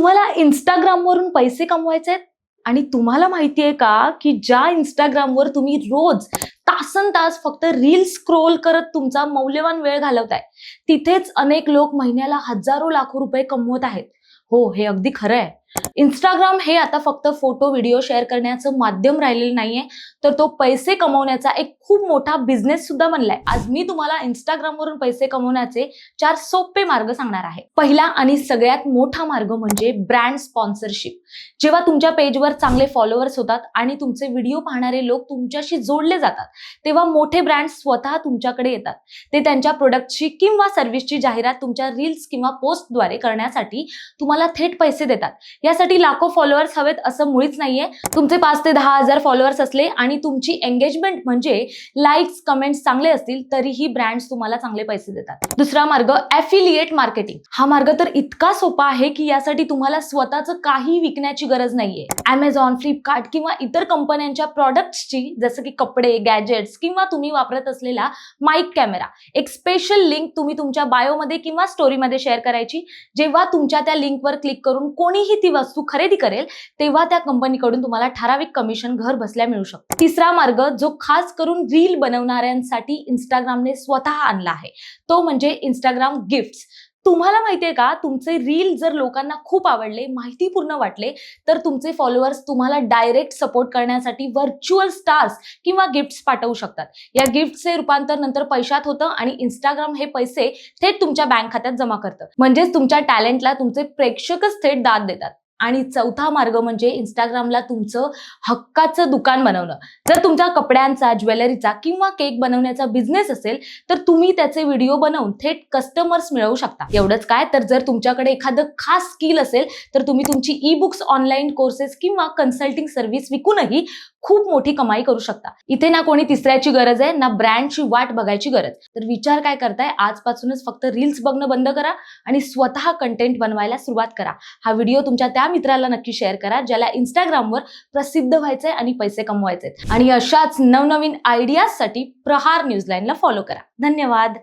तुम्हाला Instagramवरून पैसे कमवायचे आहेत आणि तुम्हाला माहिती आहे का, की ज्या Instagramवर तुम्ही रोज तासनतास फक्त रील्स स्क्रोल करत तुमचा मौल्यवान वेळ घालवताय, तिथेच अनेक लोक महिन्याला हजारो लाखो रुपये कमवत आहेत. हो, हे अगदी खरं आहे. Instagram हे आता फक्त फोटो, व्हिडिओ शेअर करण्याचं माध्यम राहिलेलं नाहीये, तर तो पैसे कमवण्याचा एक खूप मोठा बिझनेस सुद्धा बनलाय. आज मी तुम्हाला Instagramवरून पैसे कमवण्याचे 4 सोपे मार्ग सांगणार आहे. पहिला आणि सगळ्यात मोठा मार्ग म्हणजे ब्रँड स्पॉन्सरशिप. जेव्हा तुमच्या पेजवर चांगले फॉलोअर्स होतात आणि तुमचे व्हिडिओ पाहणारे लोक तुमच्याशी जोडले जातात, तेव्हा मोठे ब्रँड स्वतः तुमच्याकडे येतात. ते त्यांच्या प्रोडक्टची किंवा सर्व्हिसची जाहिरात तुमच्या रील्स किंवा पोस्टद्वारे करण्यासाठी तुम्हाला थेट पैसे देतात. यासाठी लाखो फॉलोअर्स हवेत असं मुळीच नाहीये. तुमचे 5 ते 10 हजार फॉलोअर्स असले आणि तुमची एंगेजमेंट म्हणजे लाईक्स, कमेंट्स चांगले असतील, तरीही ब्रँड्स तुम्हाला चांगले पैसे देतात. दुसरा मार्ग ॲफिलिएट मार्केटिंग. हा मार्ग तर इतका सोपा आहे की यासाठी तुम्हाला स्वतःचं काही विकण्याची गरज नाहीये. Amazon, फ्लिपकार्ट किंवा इतर कंपन्यांच्या प्रॉडक्ट्सची, जसं की कपडे, गॅजेट्स किंवा तुम्ही वापरत असलेला माईक कॅमेरा, एक स्पेशल लिंक तुम्ही तुमच्या बायोमध्ये किंवा स्टोरीमध्ये शेअर करायची. जेव्हा तुमच्या त्या लिंकवर क्लिक करून कोणीही ती वस्तू खरेदी करेल, तेव्हा त्या कंपनीकडून तुम्हाला ठराविक कमिशन घर बसल्या मिळू शकतं. तिसरा मार्ग, जो खास करून रील बनवणाऱ्यांसाठी Instagramने स्वतः आणला आहे, तो म्हणजे Instagram गिफ्ट्स. तुम्हाला माहितीये का, तुमचे रील जर लोकांना खूप आवडले, माहितीपूर्ण वाटले, तर तुमचे फॉलोअर्स तुम्हाला डायरेक्ट सपोर्ट करण्यासाठी व्हर्च्युअल स्टार्स किंवा गिफ्ट्स पाठवू शकतात. या गिफ्टचे रूपांतर नंतर पैशात होतं आणि Instagram हे पैसे थेट तुमच्या बँक खात्यात जमा करतं. म्हणजेच तुमच्या टॅलेंटला तुमचे प्रेक्षकच थेट दाद देतात. आणि चौथा मार्ग म्हणजे Instagramला तुमचं हक्काचं दुकान बनवणं. जर तुमचा कपड्यांचा, ज्वेलरीचा किंवा केक बनवण्याचा बिझनेस असेल, तर तुम्ही त्याचे व्हिडिओ बनवून थेट कस्टमर्स मिळवू शकता. एवढंच काय, तर जर तुमच्याकडे एखादं खास स्किल असेल, तर तुम्ही तुमची ई बुक्स, ऑनलाईन कोर्सेस किंवा कन्सल्टिंग सर्व्हिस विकूनही खूप मोठी कमाई करू शकता. इथे ना कोणी तिसऱ्याची गरज आहे, ना ब्रँडची वाट बघायची गरज. तर विचार काय करताय, आजपासूनच फक्त रील्स बघणं बंद करा आणि स्वतः कंटेंट बनवायला सुरुवात करा. हा व्हिडिओ तुमच्या त्या मित्राला नक्की शेअर करा, ज्याला Instagramवर प्रसिद्ध व्हायचंय आणि पैसे कमवायचे. आणि अशाच नवनवीन आयडियाजसाठी प्रहार न्यूजलाईनला फॉलो करा. धन्यवाद.